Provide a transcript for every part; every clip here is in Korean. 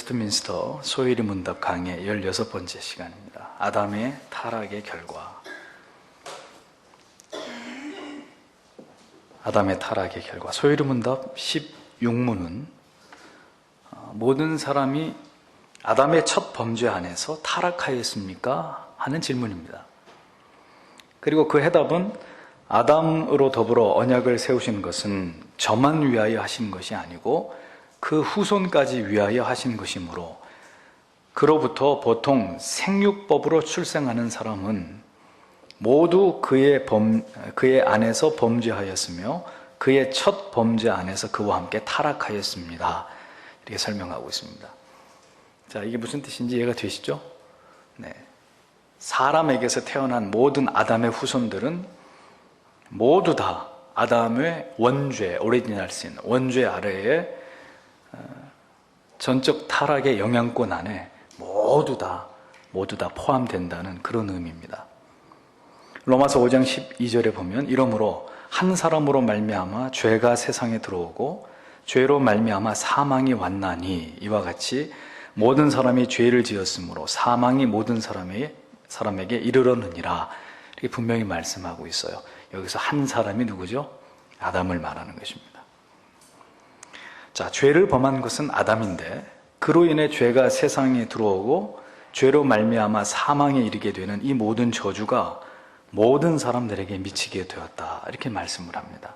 웨스트민스터 소일이 문답 강의 16번째 시간입니다. 아담의 타락의 결과. 아담의 타락의 결과. 소일이 문답 16문은 모든 사람이 아담의 첫 범죄 안에서 타락하였습니까? 하는 질문입니다. 그리고 그 해답은 아담으로 더불어 언약을 세우신 것은 저만 위하여 하신 것이 아니고 그 후손까지 위하여 하신 것이므로 그로부터 보통 생육법으로 출생하는 사람은 모두 그의 안에서 범죄하였으며 그의 첫 범죄 안에서 그와 함께 타락하였습니다. 이렇게 설명하고 있습니다. 자, 이게 무슨 뜻인지 이해가 되시죠? 네. 사람에게서 태어난 모든 아담의 후손들은 모두 다 아담의 원죄, 오리지널 신, 원죄 아래에 전적 타락의 영향권 안에 모두 다 포함된다는 그런 의미입니다. 로마서 5장 12절에 보면 이러므로 한 사람으로 말미암아 죄가 세상에 들어오고 죄로 말미암아 사망이 왔나니 이와 같이 모든 사람이 죄를 지었으므로 사망이 모든 사람에게 이르렀느니라. 이렇게 분명히 말씀하고 있어요. 여기서 한 사람이 누구죠? 아담을 말하는 것입니다. 자, 죄를 범한 것은 아담인데 그로 인해 죄가 세상에 들어오고 죄로 말미암아 사망에 이르게 되는 이 모든 저주가 모든 사람들에게 미치게 되었다. 이렇게 말씀을 합니다.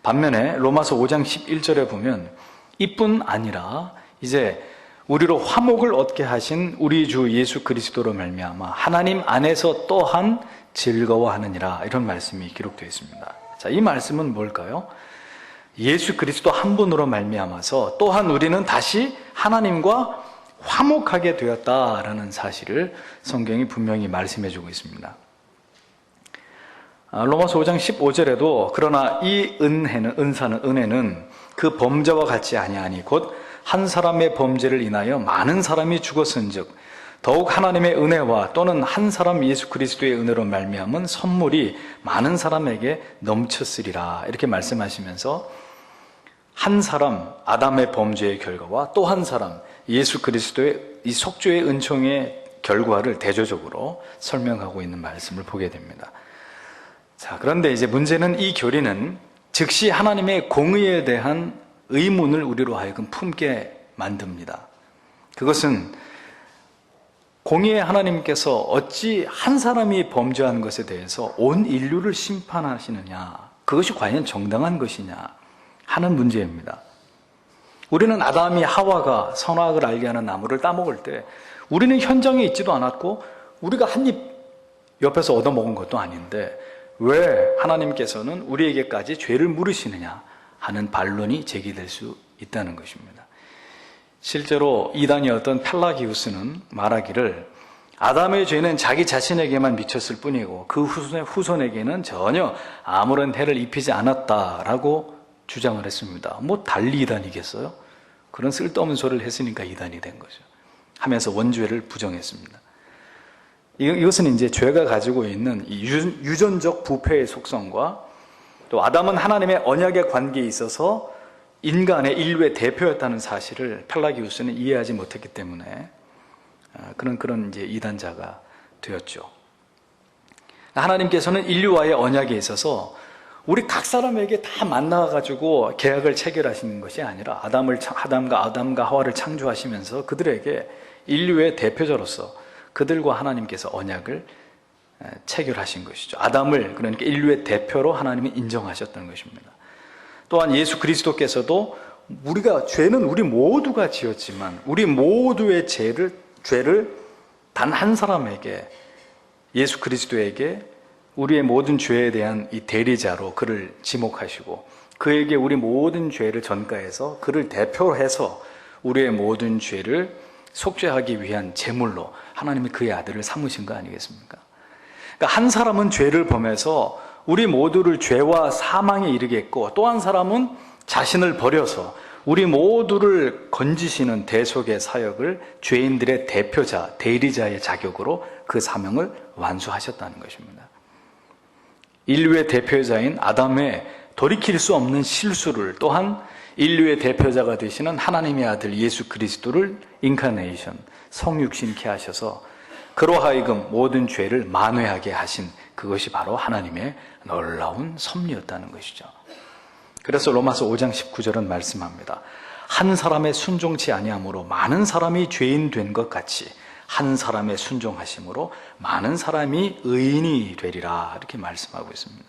반면에 로마서 5장 11절에 보면 이뿐 아니라 이제 우리로 화목을 얻게 하신 우리 주 예수 그리스도로 말미암아 하나님 안에서 또한 즐거워하느니라. 이런 말씀이 기록되어 있습니다. 자, 이 말씀은 뭘까요? 예수 그리스도 한 분으로 말미암아서 또한 우리는 다시 하나님과 화목하게 되었다라는 사실을 성경이 분명히 말씀해주고 있습니다. 로마서 5장 15절에도 그러나 이 은혜는 그 범죄와 같지 아니하니 곧 한 사람의 범죄를 인하여 많은 사람이 죽었은즉 더욱 하나님의 은혜와 또는 한 사람 예수 그리스도의 은혜로 말미암은 선물이 많은 사람에게 넘쳤으리라. 이렇게 말씀하시면서 한 사람 아담의 범죄의 결과와 또 한 사람 예수 그리스도의 이 속죄의 은총의 결과를 대조적으로 설명하고 있는 말씀을 보게 됩니다. 자, 그런데 이제 문제는 이 교리는 즉시 하나님의 공의에 대한 의문을 우리로 하여금 품게 만듭니다. 그것은 공의의 하나님께서 어찌 한 사람이 범죄한 것에 대해서 온 인류를 심판하시느냐, 그것이 과연 정당한 것이냐 하는 문제입니다. 우리는 아담이 하와가 선악을 알게 하는 나무를 따먹을 때 우리는 현장에 있지도 않았고 우리가 한 입 옆에서 얻어먹은 것도 아닌데 왜 하나님께서는 우리에게까지 죄를 물으시느냐 하는 반론이 제기될 수 있다는 것입니다. 실제로 이단이었던 펠라기우스는 말하기를 아담의 죄는 자기 자신에게만 미쳤을 뿐이고 그 후손에게는 전혀 아무런 해를 입히지 않았다라고 주장을 했습니다. 뭐 달리 이단이겠어요? 그런 쓸데없는 소리를 했으니까 이단이 된 거죠. 하면서 원죄를 부정했습니다. 이것은 이제 죄가 가지고 있는 이 유전적 부패의 속성과 또 아담은 하나님의 언약의 관계에 있어서 인간의 인류의 대표였다는 사실을 펠라기우스는 이해하지 못했기 때문에 그런 이제 이단자가 되었죠. 하나님께서는 인류와의 언약에 있어서 우리 각 사람에게 다 만나가지고 계약을 체결하시는 것이 아니라 아담과 하와를 창조하시면서 그들에게 인류의 대표자로서 그들과 하나님께서 언약을 체결하신 것이죠. 아담을 그러니까 인류의 대표로 하나님이 인정하셨다는 것입니다. 또한 예수 그리스도께서도 죄는 우리 모두가 지었지만 우리 모두의 죄를 단 한 사람에게 예수 그리스도에게 우리의 모든 죄에 대한 이 대리자로 그를 지목하시고 그에게 우리 모든 죄를 전가해서 그를 대표해서 우리의 모든 죄를 속죄하기 위한 제물로 하나님이 그의 아들을 삼으신 거 아니겠습니까? 그러니까 한 사람은 죄를 범해서 우리 모두를 죄와 사망에 이르게 했고 또 한 사람은 자신을 버려서 우리 모두를 건지시는 대속의 사역을 죄인들의 대표자, 대리자의 자격으로 그 사명을 완수하셨다는 것입니다. 인류의 대표자인 아담의 돌이킬 수 없는 실수를 또한 인류의 대표자가 되시는 하나님의 아들 예수 그리스도를 인카네이션, 성육신케 하셔서 그로 하여금 모든 죄를 만회하게 하신 그것이 바로 하나님의 놀라운 섭리였다는 것이죠. 그래서 로마서 5장 19절은 말씀합니다. 한 사람의 순종치 아니함으로 많은 사람이 죄인 된 것 같이 한 사람의 순종하심으로 많은 사람이 의인이 되리라, 이렇게 말씀하고 있습니다.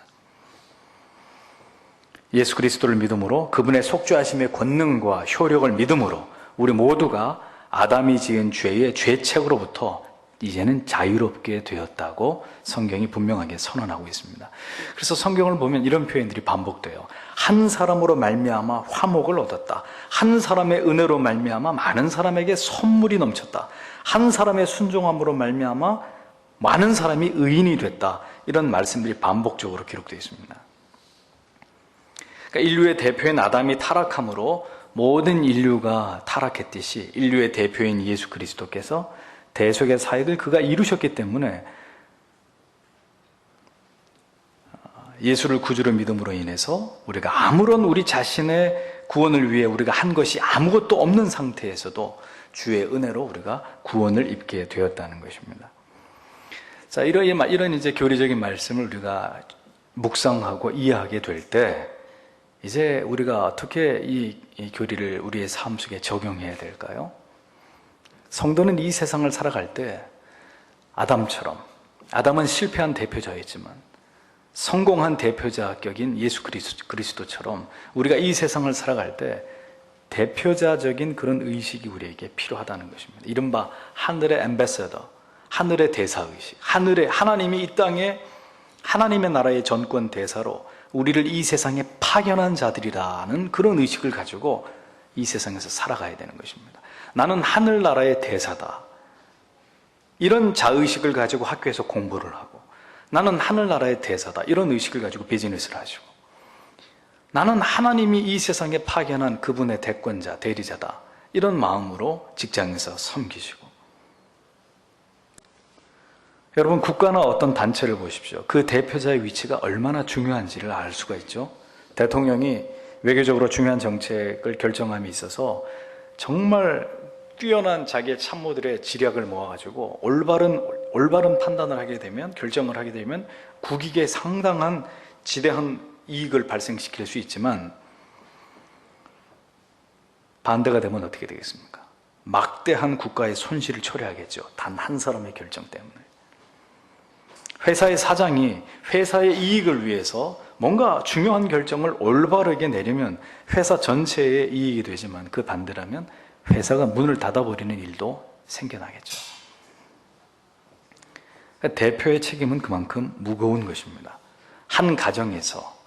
예수 그리스도를 믿음으로 그분의 속죄하심의 권능과 효력을 믿음으로 우리 모두가 아담이 지은 죄의 죄책으로부터 이제는 자유롭게 되었다고 성경이 분명하게 선언하고 있습니다. 그래서 성경을 보면 이런 표현들이 반복돼요. 한 사람으로 말미암아 화목을 얻었다. 한 사람의 은혜로 말미암아 많은 사람에게 선물이 넘쳤다. 한 사람의 순종함으로 말미암아 많은 사람이 의인이 됐다. 이런 말씀들이 반복적으로 기록되어 있습니다. 그러니까 인류의 대표인 아담이 타락함으로 모든 인류가 타락했듯이 인류의 대표인 예수 그리스도께서 대속의 사역을 그가 이루셨기 때문에 예수를 구주로 믿음으로 인해서 우리가 아무런 우리 자신의 구원을 위해 우리가 한 것이 아무것도 없는 상태에서도 주의 은혜로 우리가 구원을 입게 되었다는 것입니다. 자, 이런 이제 교리적인 말씀을 우리가 묵상하고 이해하게 될 때 이제 우리가 어떻게 이 교리를 우리의 삶 속에 적용해야 될까요? 성도는 이 세상을 살아갈 때 아담은 실패한 대표자였지만 성공한 대표자격인 예수 그리스도처럼 우리가 이 세상을 살아갈 때 대표자적인 그런 의식이 우리에게 필요하다는 것입니다. 이른바 하늘의 앰베서더, 하늘의 대사의식, 하나님이 이 땅에 하나님의 나라의 전권 대사로 우리를 이 세상에 파견한 자들이라는 그런 의식을 가지고 이 세상에서 살아가야 되는 것입니다. 나는 하늘나라의 대사다. 이런 자의식을 가지고 학교에서 공부를 하고, 나는 하늘나라의 대사다. 이런 의식을 가지고 비즈니스를 하시고, 나는 하나님이 이 세상에 파견한 그분의 대권자, 대리자다. 이런 마음으로 직장에서 섬기시고. 여러분, 국가나 어떤 단체를 보십시오. 그 대표자의 위치가 얼마나 중요한지를 알 수가 있죠. 대통령이 외교적으로 중요한 정책을 결정함에 있어서 정말 뛰어난 자기의 참모들의 지략을 모아가지고 올바른 판단을 하게 되면, 결정을 하게 되면 국익에 상당한 지대한 이익을 발생시킬 수 있지만 반대가 되면 어떻게 되겠습니까? 막대한 국가의 손실을 초래하겠죠. 단 한 사람의 결정 때문에. 회사의 사장이 회사의 이익을 위해서 뭔가 중요한 결정을 올바르게 내리면 회사 전체의 이익이 되지만 그 반대라면 회사가 문을 닫아버리는 일도 생겨나겠죠. 그러니까 대표의 책임은 그만큼 무거운 것입니다. 한 가정에서,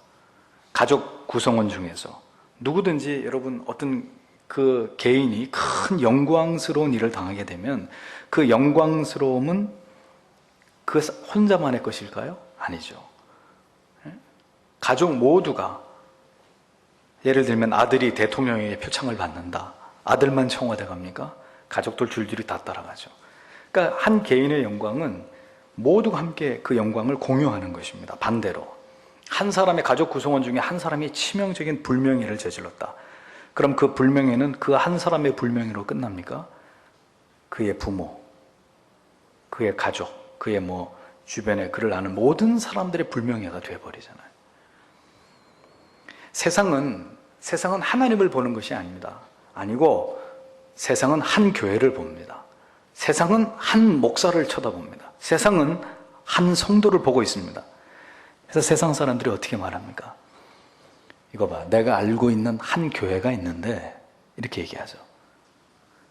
가족 구성원 중에서 누구든지 여러분 어떤 그 개인이 큰 영광스러운 일을 당하게 되면 그 영광스러움은 그 혼자만의 것일까요? 아니죠. 가족 모두가, 예를 들면 아들이 대통령에게 표창을 받는다. 아들만 청와대 갑니까? 가족들 줄줄이 다 따라가죠. 그러니까 한 개인의 영광은 모두가 함께 그 영광을 공유하는 것입니다. 반대로 한 사람의 가족 구성원 중에 한 사람이 치명적인 불명예를 저질렀다. 그럼 그 불명예는 그 한 사람의 불명예로 끝납니까? 그의 부모, 그의 가족, 그의 주변에 그를 아는 모든 사람들의 불명예가 되어버리잖아요. 세상은 하나님을 보는 것이 아닙니다. 아니고 세상은 한 교회를 봅니다. 세상은 한 목사를 쳐다봅니다. 세상은 한 성도를 보고 있습니다. 그래서 세상 사람들이 어떻게 말합니까? 이거 봐, 내가 알고 있는 한 교회가 있는데, 이렇게 얘기하죠.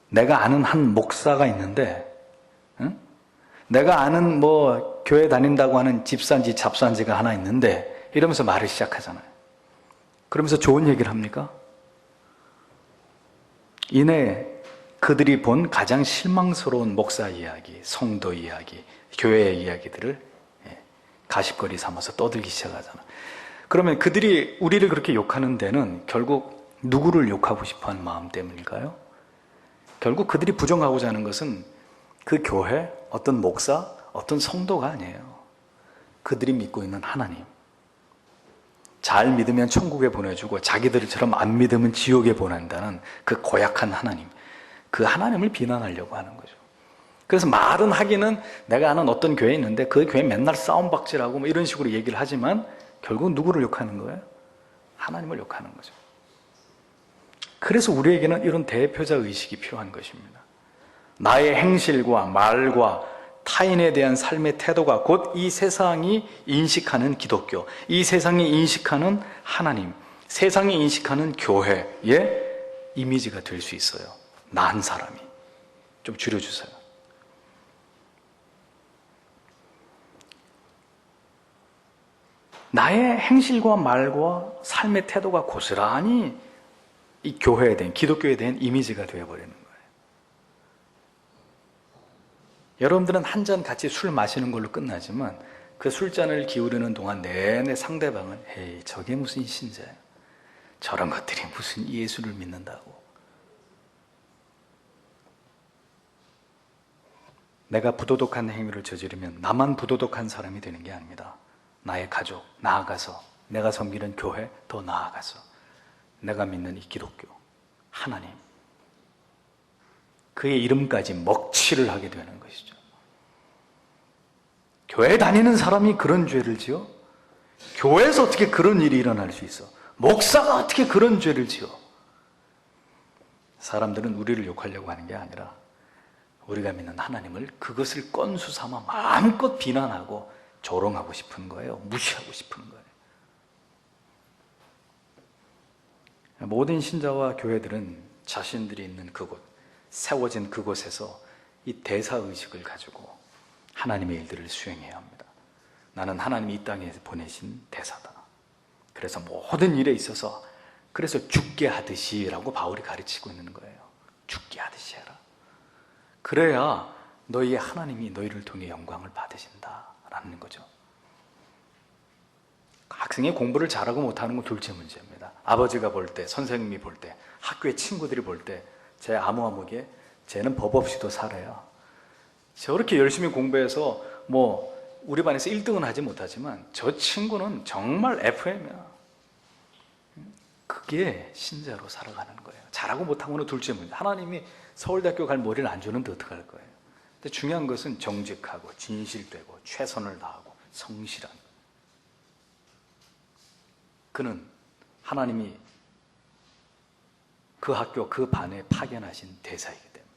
내가 아는 한 목사가 있는데, 응? 내가 아는 교회 다닌다고 하는 집산지, 잡산지가 하나 있는데, 이러면서 말을 시작하잖아요. 그러면서 좋은 얘기를 합니까? 이내 그들이 본 가장 실망스러운 목사 이야기, 성도 이야기, 교회의 이야기들을 가십거리 삼아서 떠들기 시작하잖아요. 그러면 그들이 우리를 그렇게 욕하는 데는 결국 누구를 욕하고 싶어하는 마음 때문일까요? 결국 그들이 부정하고자 하는 것은 그 교회, 어떤 목사, 어떤 성도가 아니에요. 그들이 믿고 있는 하나님. 잘 믿으면 천국에 보내주고 자기들처럼 안 믿으면 지옥에 보낸다는 그 고약한 하나님, 그 하나님을 비난하려고 하는 거죠. 그래서 말은 하기는 내가 아는 어떤 교회에 있는데 그 교회 맨날 싸움박질하고 뭐 이런 식으로 얘기를 하지만 결국 누구를 욕하는 거예요? 하나님을 욕하는 거죠. 그래서 우리에게는 이런 대표자 의식이 필요한 것입니다. 나의 행실과 말과 타인에 대한 삶의 태도가 곧 이 세상이 인식하는 기독교, 이 세상이 인식하는 하나님, 세상이 인식하는 교회의 이미지가 될 수 있어요. 나 한 사람이. 좀 줄여주세요. 나의 행실과 말과 삶의 태도가 고스란히 이 교회에 대한, 기독교에 대한 이미지가 되어버리는 거예요. 여러분들은 한 잔 같이 술 마시는 걸로 끝나지만 그 술잔을 기울이는 동안 내내 상대방은 에이, 저게 무슨 신자야? 저런 것들이 무슨 예수를 믿는다고? 내가 부도덕한 행위를 저지르면 나만 부도덕한 사람이 되는 게 아닙니다. 나의 가족, 나아가서 내가 섬기는 교회, 더 나아가서 내가 믿는 이 기독교, 하나님, 그의 이름까지 먹칠을 하게 되는 것이죠. 교회 다니는 사람이 그런 죄를 지어? 교회에서 어떻게 그런 일이 일어날 수 있어? 목사가 어떻게 그런 죄를 지어? 사람들은 우리를 욕하려고 하는 게 아니라 우리가 믿는 하나님을 그것을 건수 삼아 마음껏 비난하고 조롱하고 싶은 거예요. 무시하고 싶은 거예요. 모든 신자와 교회들은 자신들이 있는 그곳, 세워진 그곳에서 이 대사의식을 가지고 하나님의 일들을 수행해야 합니다. 나는 하나님이 이 땅에 보내신 대사다. 그래서 모든 일에 있어서 그래서 죽게 하듯이 라고 바울이 가르치고 있는 거예요. 죽게 하듯이 해라. 그래야 너희의 하나님이 너희를 통해 영광을 받으신다라는 거죠. 학생이 공부를 잘하고 못하는 건 둘째 문제입니다. 아버지가 볼 때, 선생님이 볼 때, 학교의 친구들이 볼 때 제 아무아무게 쟤는 법 없이도 살아요. 저렇게 열심히 공부해서 뭐 우리 반에서 1등은 하지 못하지만 저 친구는 정말 FM이야. 그게 신자로 살아가는 거예요. 잘하고 못하고는 둘째 문제. 하나님이 서울대학교 갈 머리를 안 주는데 어떡할 거예요? 근데 중요한 것은 정직하고 진실되고 최선을 다하고 성실한. 그는 하나님이 그 학교, 그 반에 파견하신 대사이기 때문에.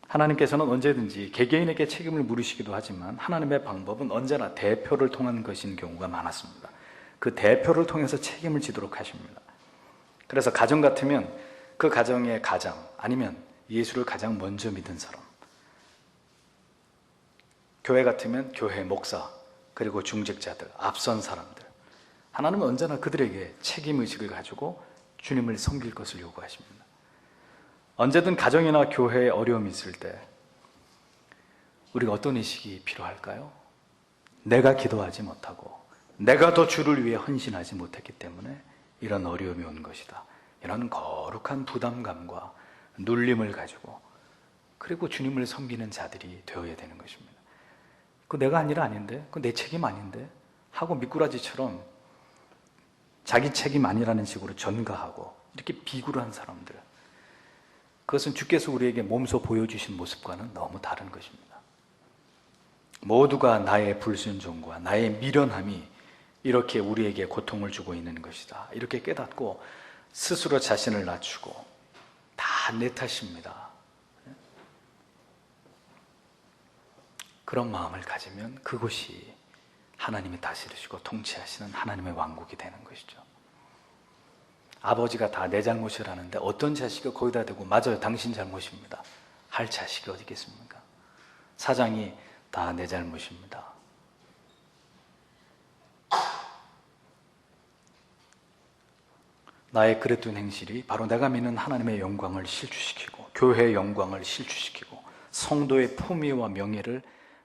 하나님께서는 언제든지 개개인에게 책임을 물으시기도 하지만 하나님의 방법은 언제나 대표를 통한 것인 경우가 많았습니다. 그 대표를 통해서 책임을 지도록 하십니다. 그래서 가정 같으면 그 가정의 가장, 아니면 예수를 가장 먼저 믿은 사람, 교회 같으면 교회 목사, 그리고 중직자들, 앞선 사람들, 하나님은 언제나 그들에게 책임의식을 가지고 주님을 섬길 것을 요구하십니다. 언제든 가정이나 교회에 어려움이 있을 때 우리가 어떤 의식이 필요할까요? 내가 기도하지 못하고 내가 더 주를 위해 헌신하지 못했기 때문에 이런 어려움이 온 것이다. 이런 거룩한 부담감과 눌림을 가지고 그리고 주님을 섬기는 자들이 되어야 되는 것입니다. 그 내가 한 일 아닌데? 그 내 책임 아닌데? 하고 미꾸라지처럼 자기 책임 아니라는 식으로 전가하고 이렇게 비굴한 한 사람들, 그것은 주께서 우리에게 몸소 보여주신 모습과는 너무 다른 것입니다. 모두가 나의 불순종과 나의 미련함이 이렇게 우리에게 고통을 주고 있는 것이다. 이렇게 깨닫고 스스로 자신을 낮추고 다 내 탓입니다. 그런 마음을 가지면 그것이 하나님이 다스리시고 통치하시는 하나님의 왕국이 되는 것이죠. 아버지가 다 내 잘못이라는데 어떤 자식이 거기다 대고 맞아요, 당신 잘못입니다 할 자식이 어디 있겠습니까? 사장이 다 내 잘못입니다. 나의 그랬던 행실이 바로 내가 믿는 하나님의 영광을 실추시키고 교회의 영광을 실추시키고 성도의 품위와 명예를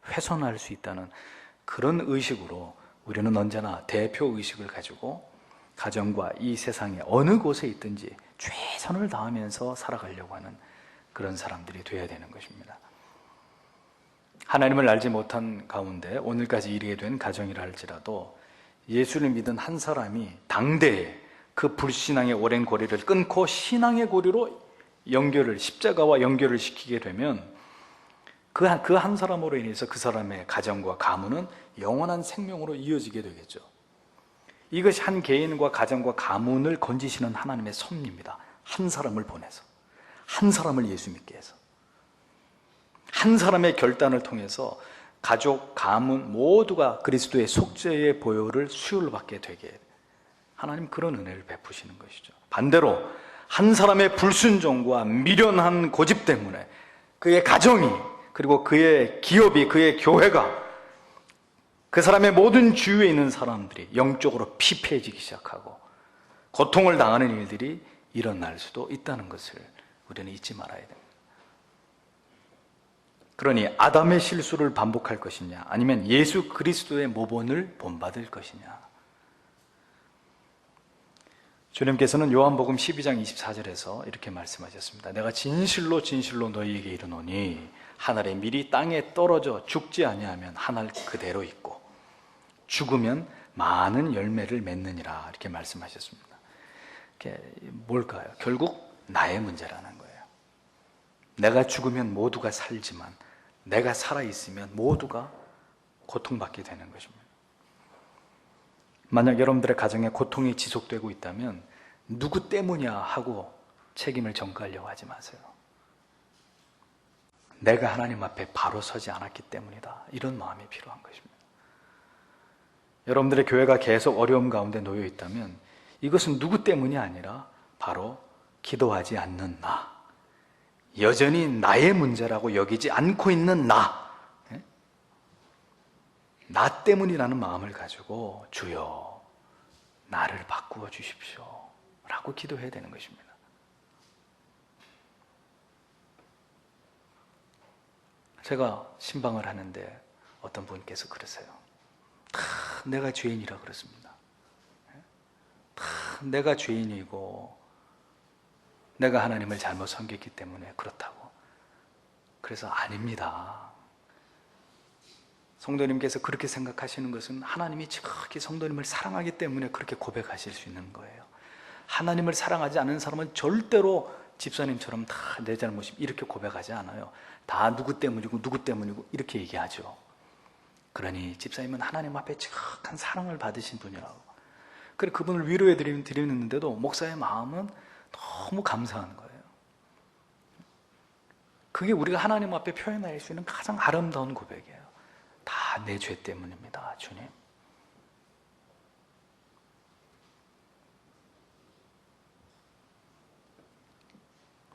훼손할 수 있다는 그런 의식으로 우리는 언제나 대표 의식을 가지고 가정과 이 세상의 어느 곳에 있든지 최선을 다하면서 살아가려고 하는 그런 사람들이 되어야 되는 것입니다. 하나님을 알지 못한 가운데 오늘까지 이르게 된 가정이라 할지라도 예수를 믿은 한 사람이 당대에 그 불신앙의 오랜 고리를 끊고 신앙의 고리로 십자가와 연결을 시키게 되면 그 한 사람으로 인해서 그 사람의 가정과 가문은 영원한 생명으로 이어지게 되겠죠. 이것이 한 개인과 가정과 가문을 건지시는 하나님의 섭리입니다. 한 사람을 보내서, 한 사람을 예수 믿게 해서, 한 사람의 결단을 통해서 가족, 가문 모두가 그리스도의 속죄의 보혈을 수혈받게 되게 하나님 그런 은혜를 베푸시는 것이죠. 반대로 한 사람의 불순종과 미련한 고집 때문에 그의 가정이, 그리고 그의 기업이, 그의 교회가, 그 사람의 모든 주위에 있는 사람들이 영적으로 피폐해지기 시작하고 고통을 당하는 일들이 일어날 수도 있다는 것을 우리는 잊지 말아야 됩니다. 그러니 아담의 실수를 반복할 것이냐, 아니면 예수 그리스도의 모본을 본받을 것이냐. 주님께서는 요한복음 12장 24절에서 이렇게 말씀하셨습니다. 내가 진실로 진실로 너희에게 이르노니 하늘의 밀이 땅에 떨어져 죽지 아니하면 하늘 그대로 있고 죽으면 많은 열매를 맺느니라, 이렇게 말씀하셨습니다. 이게 뭘까요? 결국 나의 문제라는 거예요. 내가 죽으면 모두가 살지만 내가 살아있으면 모두가 고통받게 되는 것입니다. 만약 여러분들의 가정에 고통이 지속되고 있다면 누구 때문이야 하고 책임을 전가하려고 하지 마세요. 내가 하나님 앞에 바로 서지 않았기 때문이다, 이런 마음이 필요한 것입니다. 여러분들의 교회가 계속 어려움 가운데 놓여 있다면 이것은 누구 때문이 아니라 바로 기도하지 않는 나, 여전히 나의 문제라고 여기지 않고 있는 나 때문이라는 마음을 가지고 주여 나를 바꾸어 주십시오 라고 기도해야 되는 것입니다. 제가 신방을 하는데 어떤 분께서 그러세요. 다 내가 죄인이라 그렇습니다. 다 내가 죄인이고 내가 하나님을 잘못 섬겼기 때문에 그렇다고. 그래서 아닙니다. 성도님께서 그렇게 생각하시는 것은 하나님이 지극히 성도님을 사랑하기 때문에 그렇게 고백하실 수 있는 거예요. 하나님을 사랑하지 않는 사람은 절대로 집사님처럼 다 내 잘못이 이렇게 고백하지 않아요. 다 누구 때문이고 누구 때문이고 이렇게 얘기하죠. 그러니 집사님은 하나님 앞에 지극한 사랑을 받으신 분이라고. 그래서 그분을 위로해 드리는데도 목사의 마음은 너무 감사한 거예요. 그게 우리가 하나님 앞에 표현할 수 있는 가장 아름다운 고백이에요. 다 내 죄 때문입니다, 주님.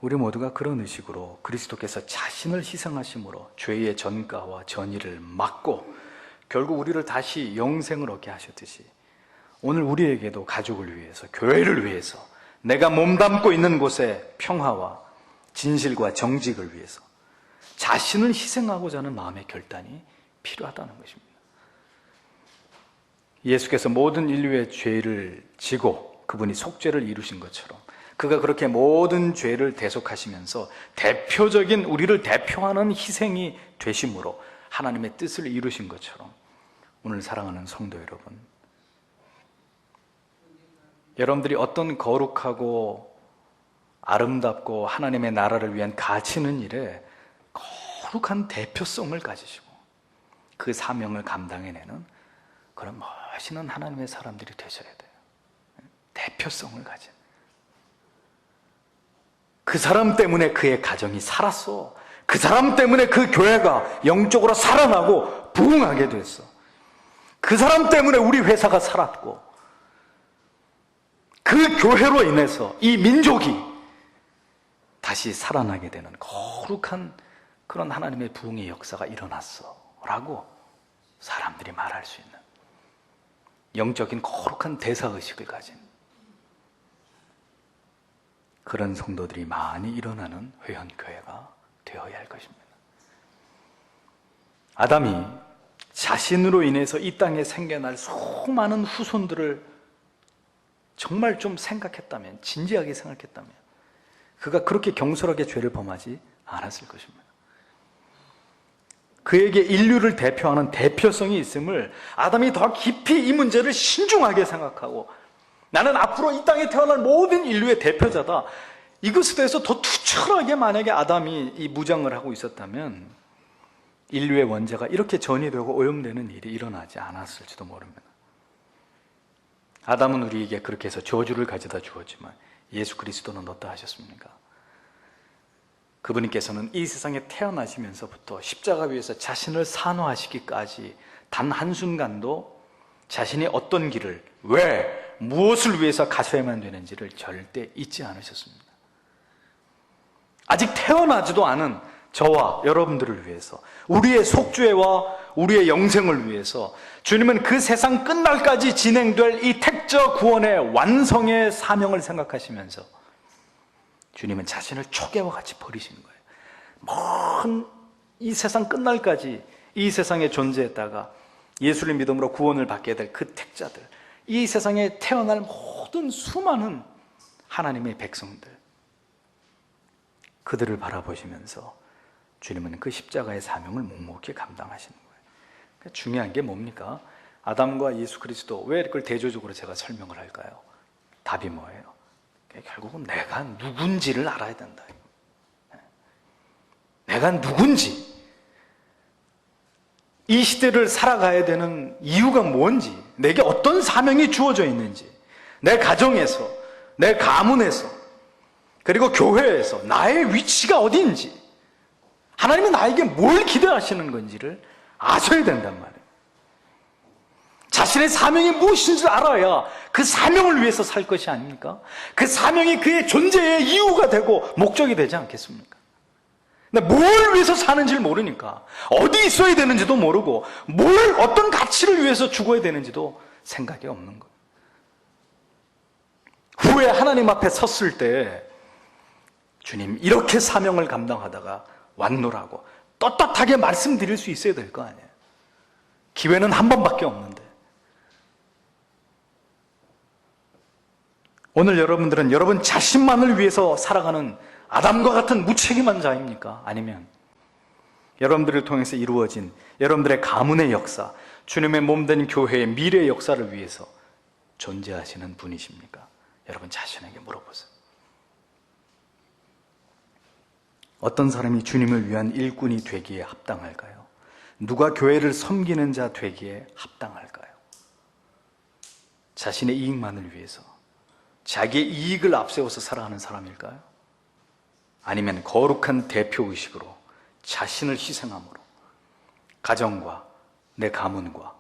우리 모두가 그런 의식으로 그리스도께서 자신을 희생하심으로 죄의 전가와 전의를 막고 결국 우리를 다시 영생을 얻게 하셨듯이 오늘 우리에게도 가족을 위해서, 교회를 위해서, 내가 몸담고 있는 곳의 평화와 진실과 정직을 위해서 자신을 희생하고자 하는 마음의 결단이 필요하다는 것입니다. 예수께서 모든 인류의 죄를 지고 그분이 속죄를 이루신 것처럼 그가 그렇게 모든 죄를 대속하시면서 대표적인 우리를 대표하는 희생이 되심으로 하나님의 뜻을 이루신 것처럼 오늘 사랑하는 성도 여러분, 여러분들이 어떤 거룩하고 아름답고 하나님의 나라를 위한 가치는 일에 거룩한 대표성을 가지시고 그 사명을 감당해내는 그런 멋있는 하나님의 사람들이 되셔야 돼요. 대표성을 가진. 그 사람 때문에 그의 가정이 살았어. 그 사람 때문에 그 교회가 영적으로 살아나고 부흥하게 됐어. 그 사람 때문에 우리 회사가 살았고 그 교회로 인해서 이 민족이 다시 살아나게 되는 거룩한 그런 하나님의 부흥의 역사가 일어났어 라고 사람들이 말할 수 있는 영적인 거룩한 대사의식을 가진 그런 성도들이 많이 일어나는 회원교회가 되어야 할 것입니다. 아담이 자신으로 인해서 이 땅에 생겨날 수많은 후손들을 정말 좀 생각했다면, 진지하게 생각했다면 그가 그렇게 경솔하게 죄를 범하지 않았을 것입니다. 그에게 인류를 대표하는 대표성이 있음을 아담이 더 깊이 이 문제를 신중하게 생각하고 나는 앞으로 이 땅에 태어날 모든 인류의 대표자다. 이것에 대해서 더 투철하게 만약에 아담이 이 무장을 하고 있었다면 인류의 원죄가 이렇게 전이되고 오염되는 일이 일어나지 않았을지도 모릅니다. 아담은 우리에게 그렇게 해서 저주를 가져다 주었지만 예수 그리스도는 어떠하셨습니까? 그분께서는 이 세상에 태어나시면서부터 십자가 위에서 자신을 산화하시기까지 단 한순간도 자신이 어떤 길을 왜 무엇을 위해서 가셔야만 되는지를 절대 잊지 않으셨습니다. 아직 태어나지도 않은 저와 여러분들을 위해서 우리의 속죄와 우리의 영생을 위해서 주님은 그 세상 끝날까지 진행될 이 택저 구원의 완성의 사명을 생각하시면서 주님은 자신을 초계와 같이 버리시는 거예요. 먼 이 세상 끝날까지 이 세상에 존재했다가 예수를 믿음으로 구원을 받게 될 그 택자들, 이 세상에 태어날 모든 수많은 하나님의 백성들, 그들을 바라보시면서 주님은 그 십자가의 사명을 묵묵히 감당하시는 거예요. 그러니까 중요한 게 뭡니까? 아담과 예수 그리스도, 왜 그걸 대조적으로 제가 설명을 할까요? 답이 뭐예요? 결국은 내가 누군지를 알아야 된다. 내가 누군지, 이 시대를 살아가야 되는 이유가 뭔지, 내게 어떤 사명이 주어져 있는지, 내 가정에서, 내 가문에서, 그리고 교회에서 나의 위치가 어디인지, 하나님은 나에게 뭘 기대하시는 건지를 아셔야 된단 말이에요. 자신의 사명이 무엇인지 알아야 그 사명을 위해서 살 것이 아닙니까? 그 사명이 그의 존재의 이유가 되고 목적이 되지 않겠습니까? 근데 뭘 위해서 사는지를 모르니까 어디 있어야 되는지도 모르고 어떤 가치를 위해서 죽어야 되는지도 생각이 없는 거예요. 후에 하나님 앞에 섰을 때 주님 이렇게 사명을 감당하다가 왔노라고 떳떳하게 말씀드릴 수 있어야 될 거 아니에요. 기회는 한 번밖에 없는데. 오늘 여러분들은 여러분 자신만을 위해서 살아가는 아담과 같은 무책임한 자입니까? 아니면 여러분들을 통해서 이루어진 여러분들의 가문의 역사, 주님의 몸된 교회의 미래의 역사를 위해서 존재하시는 분이십니까? 여러분 자신에게 물어보세요. 어떤 사람이 주님을 위한 일꾼이 되기에 합당할까요? 누가 교회를 섬기는 자 되기에 합당할까요? 자신의 이익만을 위해서 자기의 이익을 앞세워서 살아가는 사람일까요? 아니면 거룩한 대표의식으로 자신을 희생함으로 가정과 내 가문과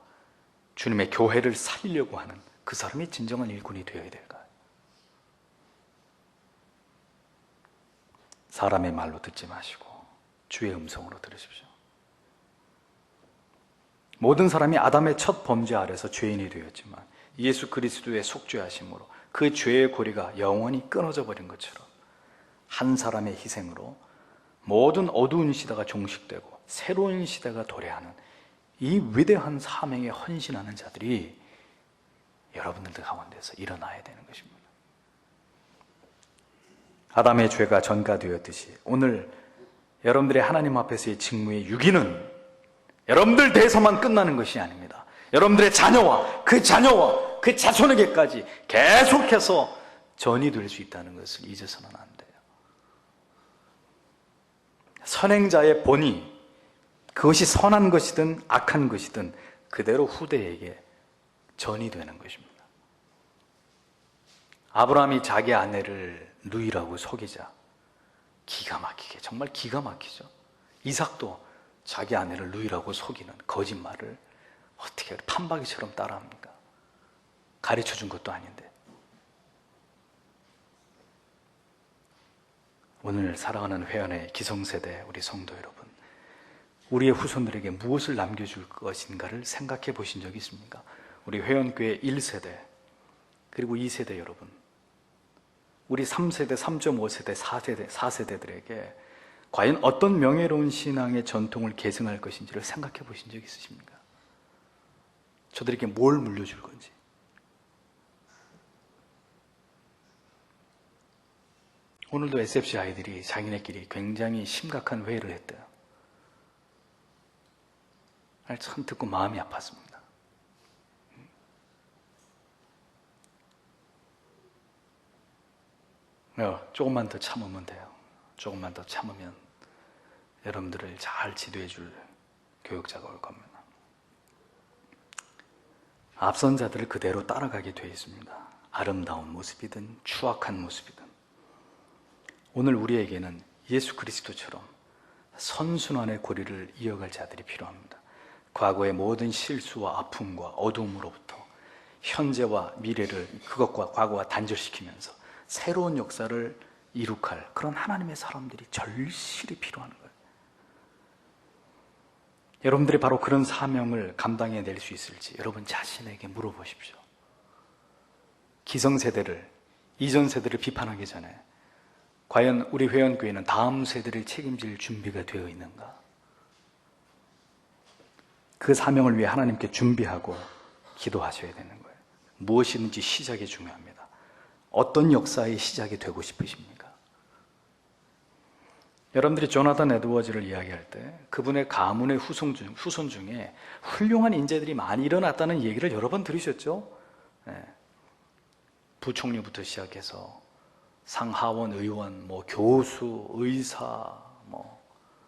주님의 교회를 살리려고 하는 그 사람이 진정한 일꾼이 되어야 될까요? 사람의 말로 듣지 마시고 주의 음성으로 들으십시오. 모든 사람이 아담의 첫 범죄 아래서 죄인이 되었지만 예수 그리스도의 속죄하심으로 그 죄의 고리가 영원히 끊어져 버린 것처럼 한 사람의 희생으로 모든 어두운 시대가 종식되고 새로운 시대가 도래하는 이 위대한 사명에 헌신하는 자들이 여러분들 가운데서 일어나야 되는 것입니다. 아담의 죄가 전가되었듯이 오늘 여러분들의 하나님 앞에서의 직무의 유기는 여러분들 대해서만 끝나는 것이 아닙니다. 여러분들의 자녀와 그 자손에게까지 계속해서 전이 될 수 있다는 것을 잊어서는 안 돼요. 선행자의 본이 그것이 선한 것이든 악한 것이든 그대로 후대에게 전이 되는 것입니다. 아브라함이 자기 아내를 누이라고 속이자 기가 막히게, 정말 기가 막히죠. 이삭도 자기 아내를 누이라고 속이는 거짓말을 어떻게 판박이처럼 따라합니까? 가르쳐준 것도 아닌데. 오늘 살아가는 회원의 기성세대 우리 성도 여러분, 우리의 후손들에게 무엇을 남겨줄 것인가를 생각해 보신 적이 있습니까? 우리 회원교회 1세대 그리고 2세대 여러분, 우리 3세대, 3.5세대, 4세대들에게 과연 어떤 명예로운 신앙의 전통을 계승할 것인지를 생각해 보신 적 있으십니까? 저들에게 뭘 물려줄 건지. 오늘도 SFC 아이들이 자기네끼리 굉장히 심각한 회의를 했대요. 참 듣고 마음이 아팠습니다. 조금만 더 참으면 돼요. 조금만 더 참으면 여러분들을 잘 지도해 줄 교육자가 올 겁니다. 앞선 자들을 그대로 따라가게 되어 있습니다. 아름다운 모습이든 추악한 모습이든. 오늘 우리에게는 예수 그리스도처럼 선순환의 고리를 이어갈 자들이 필요합니다. 과거의 모든 실수와 아픔과 어두움으로부터 현재와 미래를 그것과 과거와 단절시키면서 새로운 역사를 이룩할 그런 하나님의 사람들이 절실히 필요한 거예요. 여러분들이 바로 그런 사명을 감당해낼 수 있을지 여러분 자신에게 물어보십시오. 기성세대를, 이전 세대를 비판하기 전에 과연 우리 회원교회는 다음 세대를 책임질 준비가 되어 있는가? 그 사명을 위해 하나님께 준비하고 기도하셔야 되는 거예요. 무엇이든지 시작이 중요합니다. 어떤 역사의 시작이 되고 싶으십니까? 여러분들이 조나단 에드워즈를 이야기할 때 그분의 가문의 후손 중에 훌륭한 인재들이 많이 일어났다는 얘기를 여러 번 들으셨죠? 부총리부터 시작해서 상하원 의원, 교수, 의사,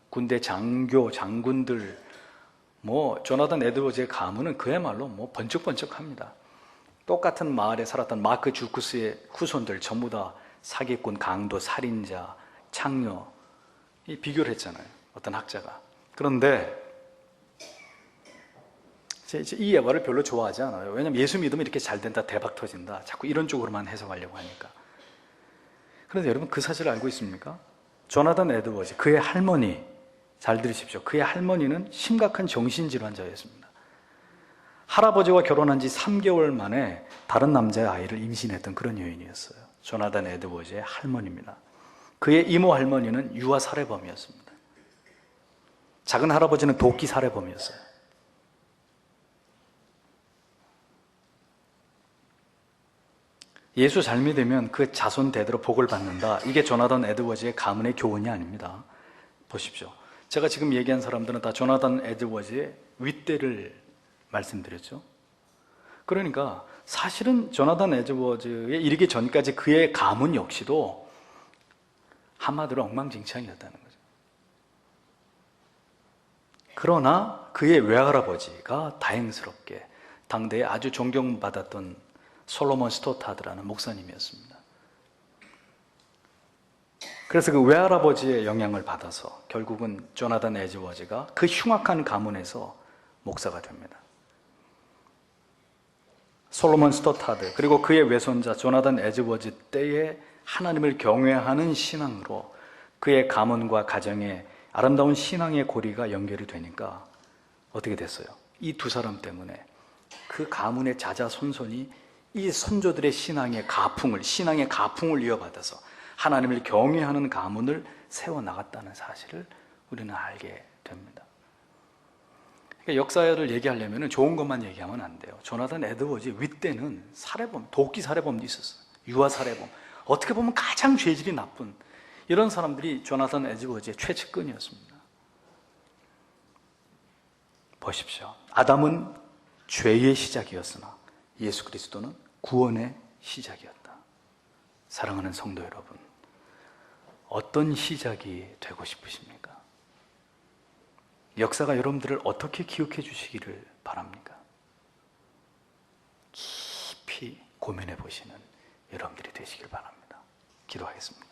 군대 장교, 장군들, 조나단 에드워즈의 가문은 그야말로 번쩍번쩍합니다. 똑같은 마을에 살았던 마크 주쿠스의 후손들 전부 다 사기꾼, 강도, 살인자, 창녀, 비교를 했잖아요. 어떤 학자가. 그런데 이 예화를 별로 좋아하지 않아요. 왜냐하면 예수 믿으면 이렇게 잘 된다, 대박 터진다, 자꾸 이런 쪽으로만 해석하려고 하니까. 그런데 여러분 그 사실을 알고 있습니까? 조나단 에드워즈, 그의 할머니, 잘 들으십시오. 그의 할머니는 심각한 정신질환자였습니다. 할아버지와 결혼한 지 3개월 만에 다른 남자의 아이를 임신했던 그런 여인이었어요. 조나단 에드워즈의 할머니입니다. 그의 이모 할머니는 유아 살해범이었습니다. 작은 할아버지는 도끼 살해범이었어요. 예수 잘 믿으면 그 자손 대대로 복을 받는다. 이게 조나단 에드워즈의 가문의 교훈이 아닙니다. 보십시오. 제가 지금 얘기한 사람들은 다 조나단 에드워즈의 윗대를 말씀드렸죠. 그러니까 사실은 조나단 에드워즈에 이르기 전까지 그의 가문 역시도 한마디로 엉망진창이었다는 거죠. 그러나 그의 외할아버지가 다행스럽게 당대에 아주 존경받았던 솔로몬 스토타드라는 목사님이었습니다. 그래서 그 외할아버지의 영향을 받아서 결국은 조나단 에드워즈가 그 흉악한 가문에서 목사가 됩니다. 솔로몬 스토타드 그리고 그의 외손자 조나단 에드워즈 때에 하나님을 경외하는 신앙으로 그의 가문과 가정에 아름다운 신앙의 고리가 연결이 되니까 어떻게 됐어요? 이 두 사람 때문에 그 가문의 자자손손이 이 선조들의 신앙의 가풍을 이어받아서 하나님을 경외하는 가문을 세워나갔다는 사실을 우리는 알게 됩니다. 그러니까 역사를 얘기하려면 좋은 것만 얘기하면 안 돼요. 조나단 에드워즈 윗대는 살해범, 도끼 살해범도 있었어요. 유아 살해범. 어떻게 보면 가장 죄질이 나쁜 이런 사람들이 조나단 에드워즈의 최측근이었습니다. 보십시오. 아담은 죄의 시작이었으나 예수 그리스도는 구원의 시작이었다. 사랑하는 성도 여러분, 어떤 시작이 되고 싶으십니까? 역사가 여러분들을 어떻게 기억해 주시기를 바랍니까? 깊이 고민해 보시는 여러분들이 되시길 바랍니다. 기도하겠습니다.